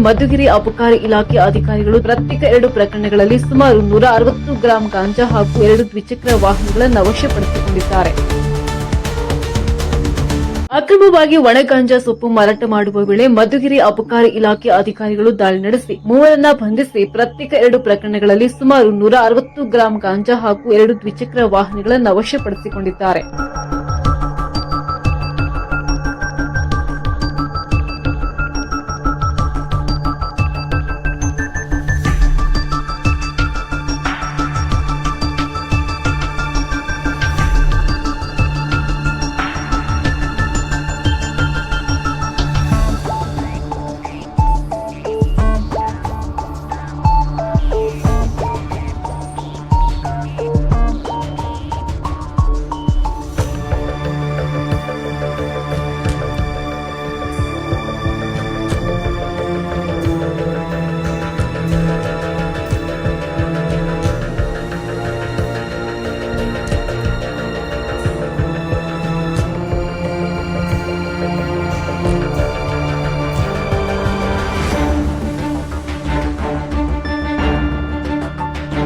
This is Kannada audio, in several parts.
ಮಧುಗಿರಿ ಅಬಕಾರಿ ಇಲಾಖೆ ಅಧಿಕಾರಿಗಳು ಪ್ರತ್ಯೇಕ 2 ಪ್ರಕರಣಗಳಲ್ಲಿ ಸುಮಾರು 160 ಗ್ರಾಂ ಗಾಂಜಾ ಹಾಗೂ 2 ದ್ವಿಚಕ್ರ ವಾಹನಗಳನ್ನು ವಶಪಡಿಸಿಕೊಂಡಿದ್ದಾರೆ. ಅಕ್ರಮವಾಗಿ ಒಣ ಗಾಂಜಾ ಸೊಪ್ಪು ಮಾರಾಟ ಮಾಡುವ ವೇಳೆ ಮಧುಗಿರಿ ಅಬಕಾರಿ ಇಲಾಖೆ ಅಧಿಕಾರಿಗಳು ದಾಳಿ ನಡೆಸಿ ಮೂವರನ್ನ ಬಂಧಿಸಿ ಪ್ರತ್ಯೇಕ 2 ಪ್ರಕರಣಗಳಲ್ಲಿ ಸುಮಾರು 160 ಗ್ರಾಂ ಗಾಂಜಾ ಹಾಗೂ 2 ದ್ವಿಚಕ್ರ ವಾಹನಗಳನ್ನು ವಶಪಡಿಸಿಕೊಂಡಿದ್ದಾರೆ.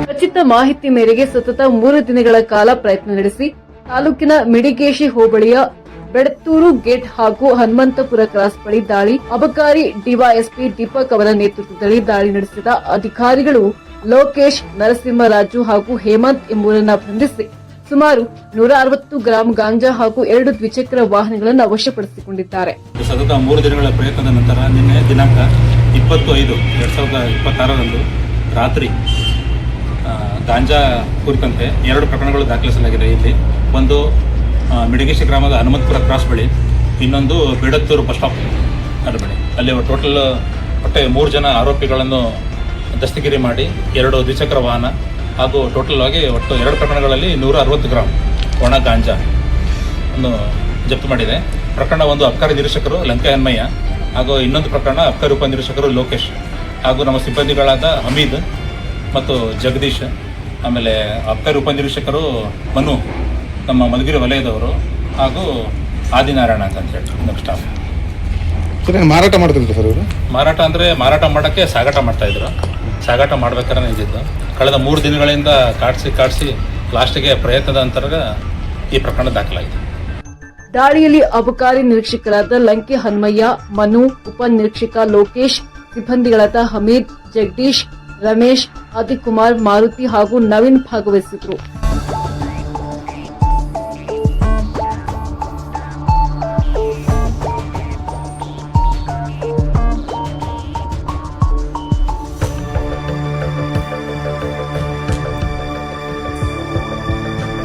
ಖಚಿತ ಮಾಹಿತಿ ಮೇರೆಗೆ ಸತತ 3 ದಿನಗಳ ಕಾಲ ಪ್ರಯತ್ನ ನಡೆಸಿ ತಾಲೂಕಿನ ಮಿಡಿಗೇಶಿ ಹೋಬಳಿಯ ಬೆಡತ್ತೂರು ಗೇಟ್ ಹಾಗೂ ಹನುಮಂತಪುರ ಕ್ರಾಸ್ ಬಳಿ ದಾಳಿ ಅಬಕಾರಿ ಡಿವೈಎಸ್ಪಿ ದೀಪಕ್ ಅವರ ನೇತೃತ್ವದಲ್ಲಿ ದಾಳಿ ನಡೆಸಿದ ಅಧಿಕಾರಿಗಳು ಲೋಕೇಶ್, ನರಸಿಂಹರಾಜು ಹಾಗೂ ಹೇಮಂತ್ ಎಂಬುವರನ್ನ ಬಂಧಿಸಿ ಸುಮಾರು 160 ಗ್ರಾಂ ಗಾಂಜಾ ಹಾಗೂ 2 ದ್ವಿಚಕ್ರ ವಾಹನಗಳನ್ನು ವಶಪಡಿಸಿಕೊಂಡಿದ್ದಾರೆ. ಸತತ 3 ದಿನಗಳ ಪ್ರಯತ್ನದ ನಂತರ ನಿನ್ನೆ ದಿನಾಂಕ 25/5/2026ರಂದು ರಾತ್ರಿ ಗಾಂಜಾ ಕುರಿತಂತೆ 2 ಪ್ರಕರಣಗಳು ದಾಖಲಿಸಲಾಗಿದೆ. ಇಲ್ಲಿ ಒಂದು ಮಿಡಿಗೇಶಿ ಗ್ರಾಮದ ಹನುಮಂತಪುರ ಕ್ರಾಸ್ ಬಳಿ, ಇನ್ನೊಂದು ಬೇಡತ್ತೂರು ಬಸ್ ಸ್ಟಾಪ್ ಬಳಿ. ಅಲ್ಲಿ ಟೋಟಲ್ 3 ಜನ ಆರೋಪಿಗಳನ್ನು ದಸ್ತಗಿರಿ ಮಾಡಿ 2 ದ್ವಿಚಕ್ರ ವಾಹನ ಹಾಗೂ ಟೋಟಲ್ ಆಗಿ 2 ಪ್ರಕರಣಗಳಲ್ಲಿ 160 ಗ್ರಾಂ ಒಣ ಗಾಂಜಾ ಅನ್ನು ಜಪ್ತು ಮಾಡಿದೆ. ಪ್ರಕರಣ ಒಂದು ಅಬಕಾರಿ ನಿರೀಕ್ಷಕರು ಲಂಕೆಯನ್ಮಯ್ಯ ಹಾಗೂ ಇನ್ನೊಂದು ಪ್ರಕರಣ ಅಬಕಾರಿ ಉಪನಿರೀಕ್ಷಕರು ಲೋಕೇಶ್ ಹಾಗೂ ನಮ್ಮ ಸಿಬ್ಬಂದಿಗಳಾದ ಹಮೀದ್ ಮತ್ತು ಜಗದೀಶ್, ಆಮೇಲೆ ಅಬಕಾರಿ ಉಪನಿರೀಕ್ಷಕರು ಮನು, ನಮ್ಮ ಮಧುಗಿರಿ ವಲಯದವರು, ಹಾಗೂ ಆದಿನಾರಾಯಣ ಅಂತ ಹೇಳಿ ನಮ್ಮ ಸ್ಟಾಫ್. ಮಾರಾಟ ಮಾಡ್ತಿದ್ರು ಸರ್ ಇವರು? ಮಾರಾಟ ಅಂದರೆ ಮಾರಾಟ ಮಾಡೋಕ್ಕೆ ಸಾಗಾಟ ಮಾಡ್ತಾಯಿದ್ರು. ಸಾಗಾಟ ಮಾಡ್ಬೇಕಾದ್ರೆ ನಿಂತಿದ್ದು ಕಳೆದ 3 ದಿನಗಳಿಂದ ಕಾಡಿಸಿ ಲಾಸ್ಟಿಗೆ ಪ್ರಯತ್ನದ ನಂತರ ಈ ಪ್ರಕರಣ ದಾಖಲಾಗಿದೆ. ದಾಳಿಯಲ್ಲಿ ಅಬಕಾರಿ ನಿರೀಕ್ಷಕರಾದ ಲಂಕೆ ಹನುಮಯ್ಯ, ಮನು, ಉಪನಿರೀಕ್ಷಕ ಲೋಕೇಶ್, ಸಿಬ್ಬಂದಿಗಳಾದ ಹಮೀದ್, ಜಗದೀಶ್, ರಮೇಶ್, ಆದಿಕುಮಾರ್, ಮಾರುತಿ ಹಾಗೂ ನವೀನ್ ಭಾಗವಹಿಸಿದ್ರು.